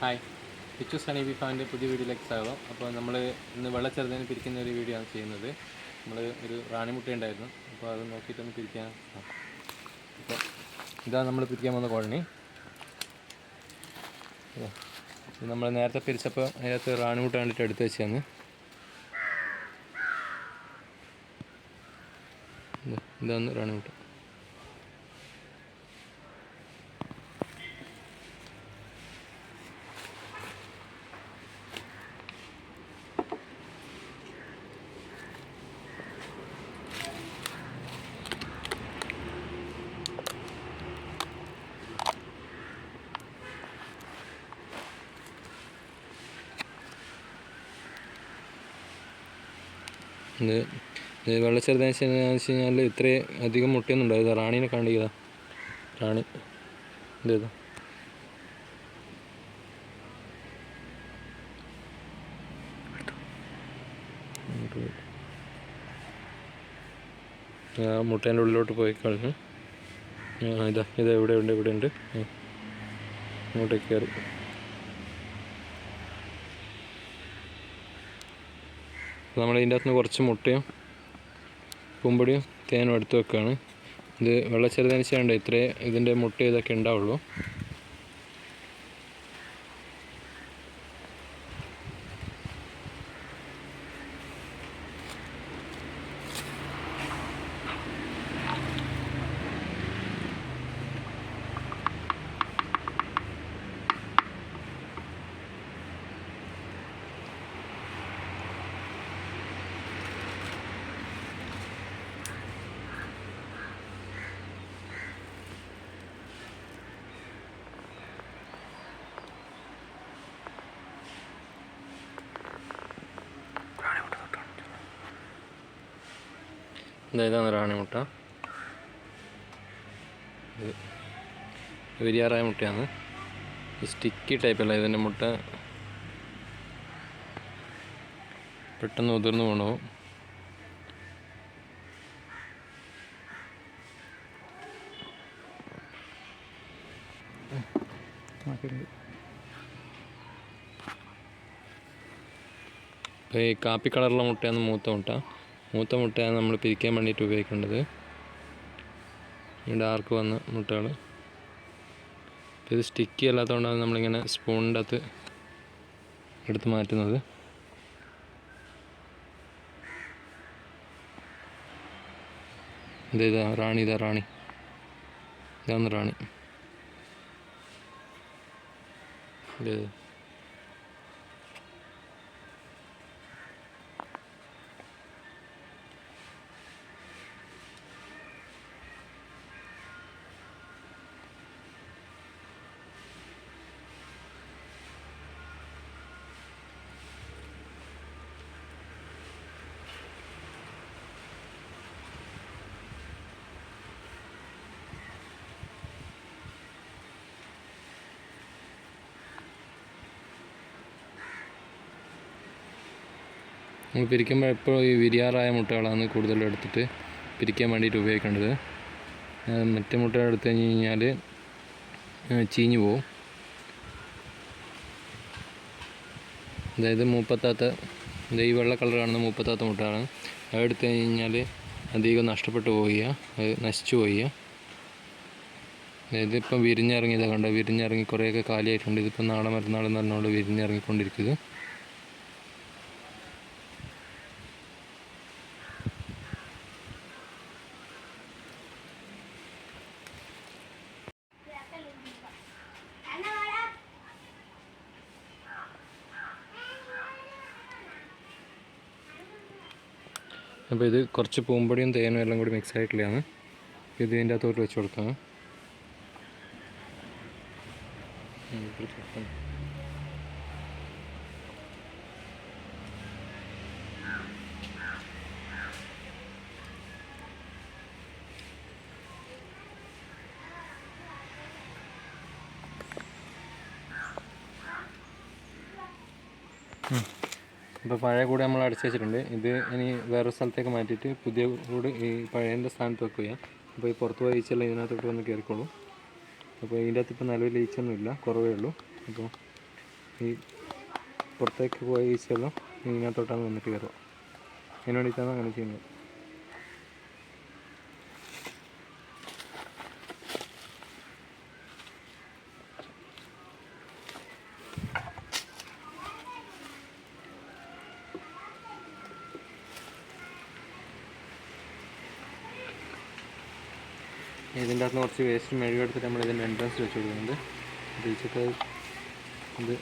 Hi, പിച്ചു Sunny B ഫാമിൻ്റെ പുതിയ വീഡിയോയിലേക്ക് സ്വാഗതം. അപ്പോൾ നമ്മൾ ഇന്ന് വെള്ളച്ചെറുതിനെ പിരിക്കുന്ന ഒരു വീഡിയോ ആണ് ചെയ്യുന്നത്. നമ്മൾ ഒരു റാണിമുട്ട ഉണ്ടായിരുന്നു, അപ്പോൾ അത് നോക്കിയിട്ടൊന്ന് പിരിക്കാൻ. അപ്പോൾ ഇതാണ് നമ്മൾ പിരിക്കാൻ പോകുന്ന കോളനി. ഇത് നമ്മൾ നേരത്തെ പിരിച്ചപ്പോൾ അതിനകത്ത് റാണിമുട്ട കണ്ടിട്ട് എടുത്ത് വെച്ചാണ്. ഇതാണ് റാണിമുട്ട. ഇത് വെള്ളച്ചെറുതെന്ന് വെച്ച് കഴിഞ്ഞാൽ ഇത്രയും അധികം മുട്ടയൊന്നും ഉണ്ടായത്. റാണീനെ കാണിക്കുക, റാണി ഇതേതാ. മുട്ടേൻ്റെ ഉള്ളിലോട്ട് പോയി കളഞ്ഞു. ഇത് ഇവിടെ ഉണ്ട് ഇങ്ങോട്ടേക്ക് കയറി. നമ്മൾ ഇതിൻ്റെ അകത്തുനിന്ന് കുറച്ച് മുട്ടയും പൂമ്പൊടിയും തേനും എടുത്ത് വെക്കുകയാണ്. ഇത് വെള്ളച്ചെറുതനുസരിച്ചുണ്ട് ഇത്രേ ഇതിൻ്റെ മുട്ട ഇതൊക്കെ ഉണ്ടാവുള്ളൂ. ഇതാണ് റാണിമുട്ട. ഇത് വിരിയാറായ മുട്ടയാണ്. സ്റ്റിക്കി ടൈപ്പല്ല, ഇതിൻ്റെ മുട്ട പെട്ടെന്ന് ഉതിർന്നു കൊണ്ടുപോകും. ഇപ്പോൾ ഈ കാപ്പി കളറുള്ള മുട്ടയാണ് മൂത്ത മുട്ടയാണ് നമ്മൾ പിരിക്കാൻ വേണ്ടിയിട്ട് ഉപയോഗിക്കേണ്ടത്. ഡാർക്ക് വന്ന മുട്ടകൾ. ഇത് സ്റ്റിക്കി അല്ലാത്തതുകൊണ്ടാണ് നമ്മളിങ്ങനെ സ്പൂണിൻ്റെ അകത്ത് എടുത്ത് മാറ്റുന്നത്. റാണി. ഇതാണ് റാണി. നമ്മൾ പിരിക്കുമ്പോൾ എപ്പോഴും ഈ വിരിയാറായ മുട്ടകളാണ് കൂടുതലും എടുത്തിട്ട് പിരിക്കാൻ വേണ്ടിയിട്ട് ഉപയോഗിക്കേണ്ടത്. മറ്റേ മുട്ട എടുത്തു കഴിഞ്ഞാൽ ചീഞ്ഞു പോവും. അതായത് ഈ വെള്ള കളർ കാണുന്ന മൂപ്പത്താത്ത മുട്ടകളാണ്. അതെടുത്തു കഴിഞ്ഞാൽ അധികം നഷ്ടപ്പെട്ടു പോവുക, അത് നശിച്ചു പോവുക. അതായത് ഇപ്പം വിരിഞ്ഞിറങ്ങിയതാണ് വിരിഞ്ഞിറങ്ങി കുറേയൊക്കെ കാലിയായിട്ടുണ്ട്. ഇതിപ്പോൾ നാളെ മറ്റന്നാളെന്ന് പറഞ്ഞുകൊണ്ട് വിരിഞ്ഞിറങ്ങിക്കൊണ്ടിരിക്കുന്നത്. അപ്പോൾ ഇത് കുറച്ച് പൂമ്പൊടിയും തേനും എല്ലാം കൂടി മിക്സ് ആയിട്ടുള്ളതാണ്. ഇത് ഇതിൻ്റെ അകത്തോട്ട് വെച്ച് കൊടുക്കാം. ഇപ്പോൾ പഴയ കൂട് നമ്മൾ അടച്ചു വെച്ചിട്ടുണ്ട്. ഇത് ഇനി വേറെ സ്ഥലത്തേക്ക് മാറ്റിയിട്ട് പുതിയ കൂട് ഈ പഴയതിൻ്റെ സ്ഥാനത്ത് വെക്കുക. അപ്പോൾ ഈ പുറത്ത് പോയി ഈച്ചെല്ലാം ഇതിനകത്തോട്ട് വന്ന് കയറിക്കോളും. അപ്പോൾ ഇതിൻ്റെ അകത്ത് ഇപ്പോൾ നിലവിൽ ഈച്ചൊന്നുമില്ല, കുറവേ ഉള്ളൂ. അപ്പോൾ ഈ പുറത്തേക്ക് പോയ ഈച്ചയെല്ലാം ഇതിനകത്തോട്ടാണ് വന്നിട്ട് കയറുക. അതിന് വേണ്ടിയിട്ടാണ് അങ്ങനെ ചെയ്യുന്നത്. ഇതിൻ്റെ അകത്ത് കുറച്ച് വേസ്റ്റ് മെഴുകെടുത്തിട്ട് നമ്മൾ ഇതിൻ്റെ എൻട്രൻസ് വെച്ച് കൊടുക്കുന്നുണ്ട്. ഈച്ചക്ക് ഇത്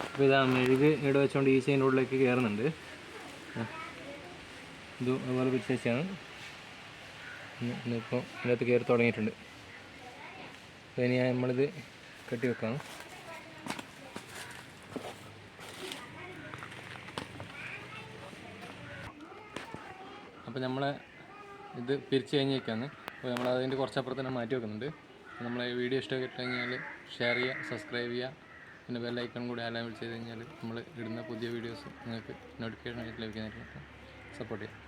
അപ്പോൾ ഇതാ മെഴുക് ഇവിടെ വെച്ചുകൊണ്ട് ഈച്ചേൻ്റെ ഉള്ളിലേക്ക് കയറുന്നുണ്ട്. ഇത് അതുപോലെ പിടിച്ചാണ് ഇന്നിപ്പോൾ ഇതിനകത്ത് കയറി തുടങ്ങിയിട്ടുണ്ട്. അപ്പോൾ ഇനി നമ്മളിത് കെട്ടി വെക്കാം. അപ്പോൾ നമ്മൾ ഇത് പിരിച്ച് കഴിഞ്ഞേക്കാണ്. അപ്പോൾ നമ്മൾ അതിൻ്റെ കുറച്ചപ്പുറത്ത് തന്നെ മാറ്റി വെക്കുന്നുണ്ട്. നമ്മളെ വീഡിയോ ഇഷ്ടപ്പെട്ട് കഴിഞ്ഞാൽ ഷെയർ ചെയ്യുക, സബ്സ്ക്രൈബ് ചെയ്യുക, പിന്നെ ബെല്ലൈക്കൺ കൂടി അലൈൻ ചെയ്ത് കഴിഞ്ഞാൽ നമ്മൾ ഇടുന്ന പുതിയ വീഡിയോസ് നിങ്ങൾക്ക് നോട്ടിഫിക്കേഷൻ ആയിട്ട് ലഭിക്കുന്നതായിരിക്കും. സപ്പോർട്ട് ചെയ്യുക.